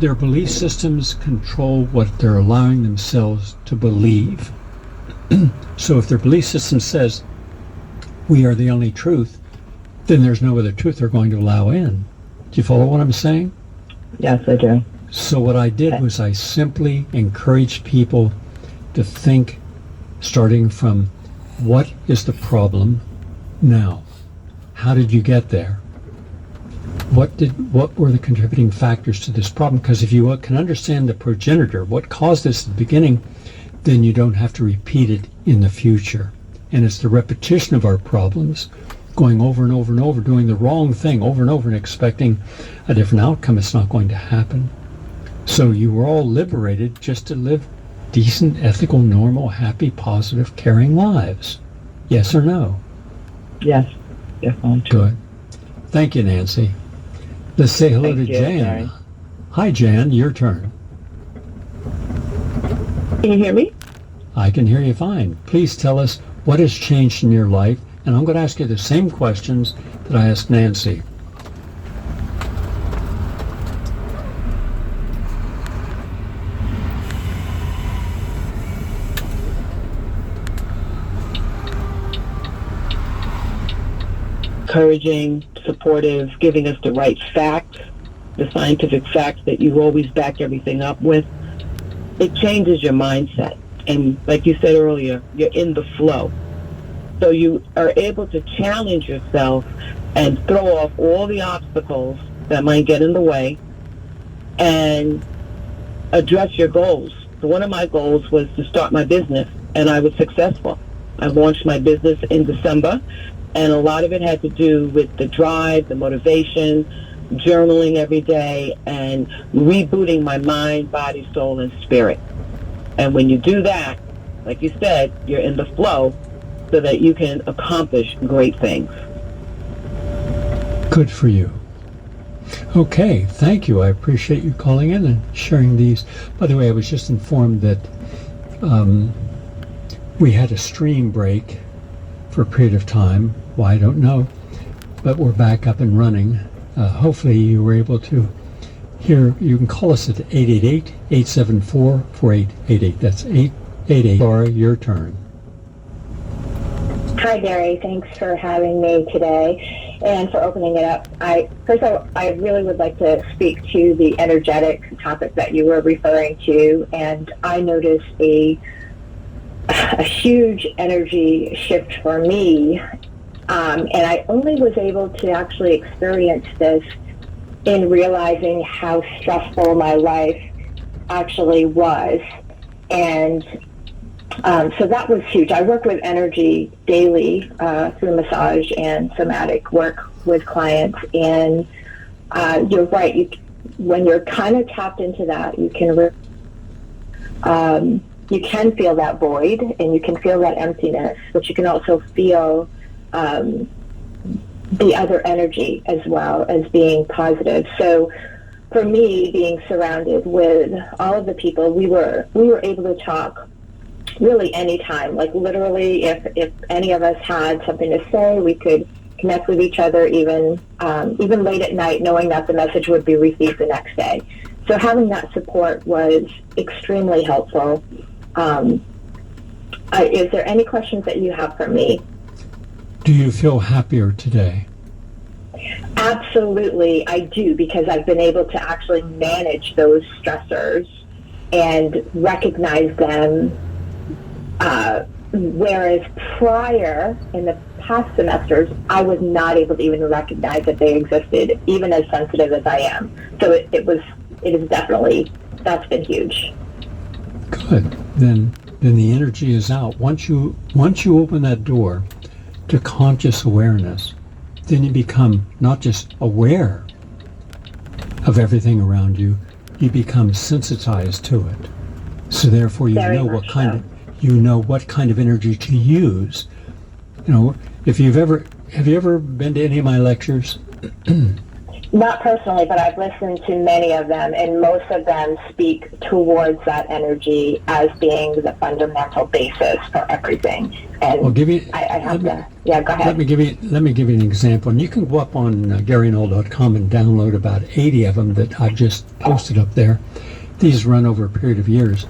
Their belief systems control what they're allowing themselves to believe. So if their belief system says, we are the only truth, then there's no other truth they're going to allow in. Do you follow what I'm saying? Yes, I do. So what I did was I simply encouraged people to think, starting from, what is the problem now? How did you get there? What were the contributing factors to this problem? Because if you can understand the progenitor, what caused this at the beginning, then you don't have to repeat it in the future. And it's the repetition of our problems, going over and over and over, doing the wrong thing over and over and expecting a different outcome. It's not going to happen. So you were all liberated just to live decent, ethical, normal, happy, positive, caring lives. Yes or no? Yes, definitely. Good. Thank you, Nancy. Let's say hello to Jan. Gary. Hi, Jan. Your turn. Can you hear me? I can hear you fine. Please tell us what has changed in your life, and I'm going to ask you the same questions that I asked Nancy. Encouraging, supportive, giving us the right facts, the scientific facts that you always back everything up with. It changes your mindset. And like you said earlier, you're in the flow. So you are able to challenge yourself and throw off all the obstacles that might get in the way and address your goals. So one of my goals was to start my business, and I was successful. I launched my business in December, and a lot of it had to do with the drive, the motivation, journaling every day, and rebooting my mind, body, soul, and spirit. And when you do that, like you said, you're in the flow so that you can accomplish great things. Good for you. Okay, thank you. I appreciate you calling in and sharing these. By the way, I was just informed that we had a stream break for a period of time. Why, I don't know. But we're back up and running. Hopefully you were able to hear. You can call us at 888-874-4888. That's 888. Laura, your turn. Hi, Gary. Thanks for having me today and for opening it up. I really would like to speak to the energetic topic that you were referring to, and I noticed a huge energy shift for me, and I only was able to actually experience this in realizing how stressful my life actually was. And so that was huge. I work with energy daily through massage and somatic work with clients. And you're right. When you're kind of tapped into that, you can feel that void and you can feel that emptiness, but you can also feel the other energy as well as being positive. So for me, being surrounded with all of the people, we were able to talk really anytime. Like literally, if any of us had something to say, we could connect with each other even late at night, knowing that the message would be received the next day. So having that support was extremely helpful. Is there any questions that you have for me? Do you feel happier today? Absolutely, I do, because I've been able to actually manage those stressors and recognize them. Whereas prior, in the past semesters, I was not able to even recognize that they existed, even as sensitive as I am. So it is definitely, that's been huge. Good. Then the energy is out. Once you open that door to conscious awareness, then you become not just aware of everything around you, you become sensitized to it. So therefore you know what kind of energy to use. You know, have you ever been to any of my lectures? Not personally, but I've listened to many of them, and most of them speak towards that energy as being the fundamental basis for everything. And Well, I have to. Yeah, go ahead. let me give you an example. And you can go up on GaryNull.com and download about 80 of them that I've just posted up there. These run over a period of years.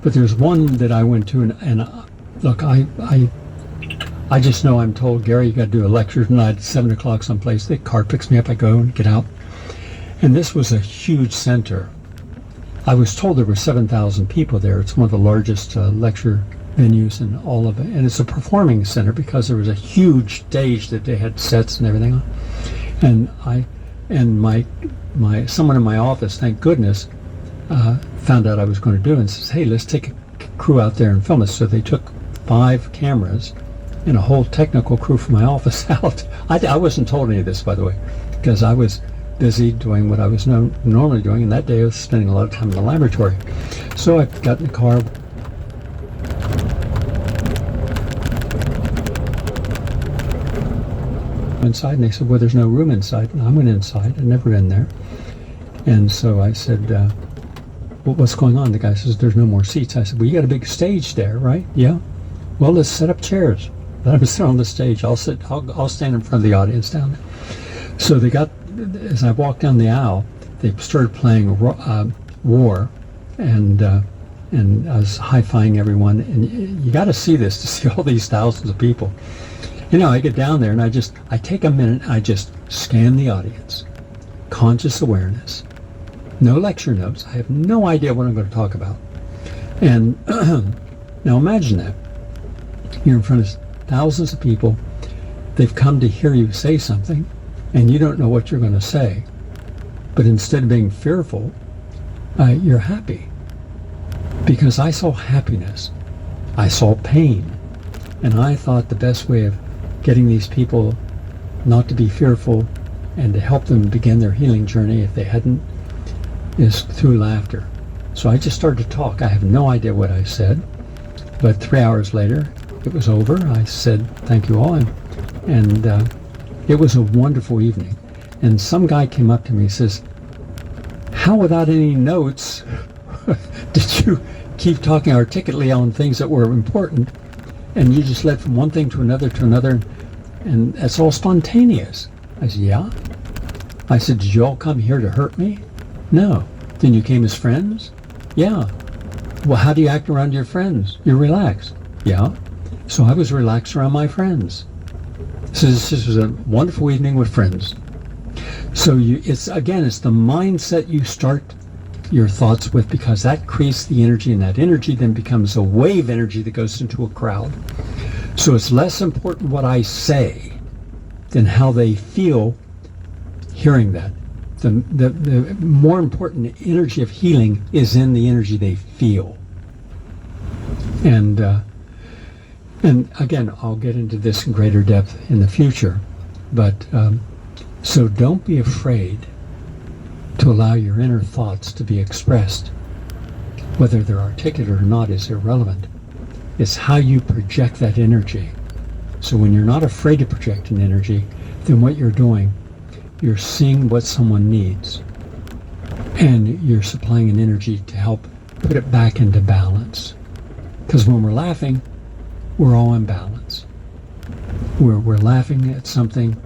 But there's one that I went to, and look, I just know I'm told, Gary, you got to do a lecture tonight at 7 o'clock someplace. The car picks me up, I go and get out. And this was a huge center. I was told there were 7,000 people there. It's one of the largest lecture venues in all of it. And it's a performing center because there was a huge stage that they had sets and everything on. And my someone in my office, thank goodness, found out I was going to do it and says, hey, let's take a crew out there and film it. So they took 5 cameras and a whole technical crew from my office out. I wasn't told any of this, by the way, because I was busy doing what I was normally doing, and that day I was spending a lot of time in the laboratory. So I got in the car, inside, and they said, well, there's no room inside. And I went inside. I'd never been there. And so I said, well, what's going on? The guy says, there's no more seats. I said, well, you got a big stage there, right? Yeah. Well, let's set up chairs. Let them sit on the stage. I'll stand in front of the audience down there. So they got, as I walked down the aisle, they started playing War, and I was high-fiving everyone. And you got to see this to see all these thousands of people. You know, I get down there and I take a minute. I just scan the audience, conscious awareness, no lecture notes. I have no idea what I'm going to talk about. And now imagine that you're in front of thousands of people. They've come to hear you say something, and you don't know what you're going to say. But instead of being fearful, you're happy. Because I saw happiness. I saw pain. And I thought the best way of getting these people not to be fearful and to help them begin their healing journey, if they hadn't, is through laughter. So I just started to talk. I have no idea what I said. But 3 hours later, it was over. I said, thank you all. And it was a wonderful evening. And some guy came up to me and says, how without any notes did you keep talking articulately on things that were important? And you just led from one thing to another, and it's all spontaneous. I said, yeah. I said, did you all come here to hurt me? No. Then you came as friends? Yeah. Well, how do you act around your friends? You're relaxed. Yeah. So I was relaxed around my friends. So this was a wonderful evening with friends. So it's the mindset you start your thoughts with, because that creates the energy, and that energy then becomes a wave energy that goes into a crowd. So it's less important what I say than how they feel hearing that. The more important energy of healing is in the energy they feel. And again, I'll get into this in greater depth in the future. But so don't be afraid to allow your inner thoughts to be expressed. Whether they're articulate or not is irrelevant. It's how you project that energy. So when you're not afraid to project an energy, then what you're doing, you're seeing what someone needs, and you're supplying an energy to help put it back into balance. Because when we're laughing, we're all in balance. We're laughing at something,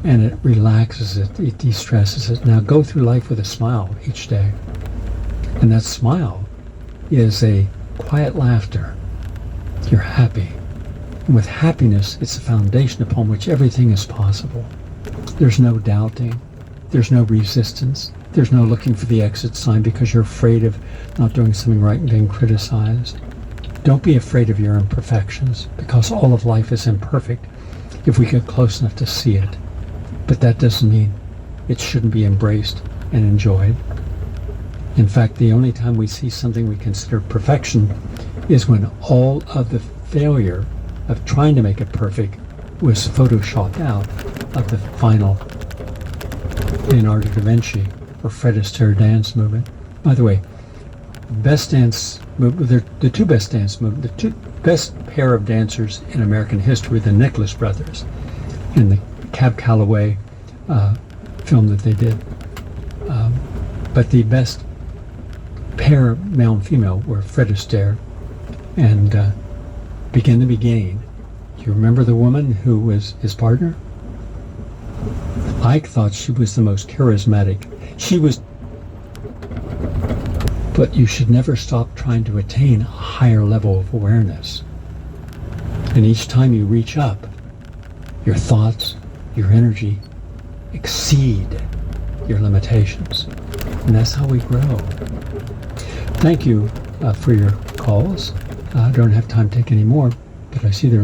and it relaxes it, it de-stresses it. Now go through life with a smile each day. And that smile is a quiet laughter. You're happy. And with happiness, it's the foundation upon which everything is possible. There's no doubting. There's no resistance. There's no looking for the exit sign because you're afraid of not doing something right and being criticized. Don't be afraid of your imperfections, because all of life is imperfect if we get close enough to see it. But that doesn't mean it shouldn't be embraced and enjoyed. In fact, the only time we see something we consider perfection is when all of the failure of trying to make it perfect was photoshopped out of the final Leonardo da Vinci or Fred Astaire dance movement. By the way, best dance movement, the two best dance movements, the two best pair of dancers in American history, the Nicholas brothers, in the Cab Calloway film that they did. But the best pair, male and female, were Fred Astaire and Begin to Be Gain. Do you remember the woman who was his partner? Ike thought she was the most charismatic. She was... But you should never stop trying to attain a higher level of awareness. And each time you reach up, your thoughts, your energy exceed your limitations. And that's how we grow. Thank you for your calls. I don't have time to take any more, but I see there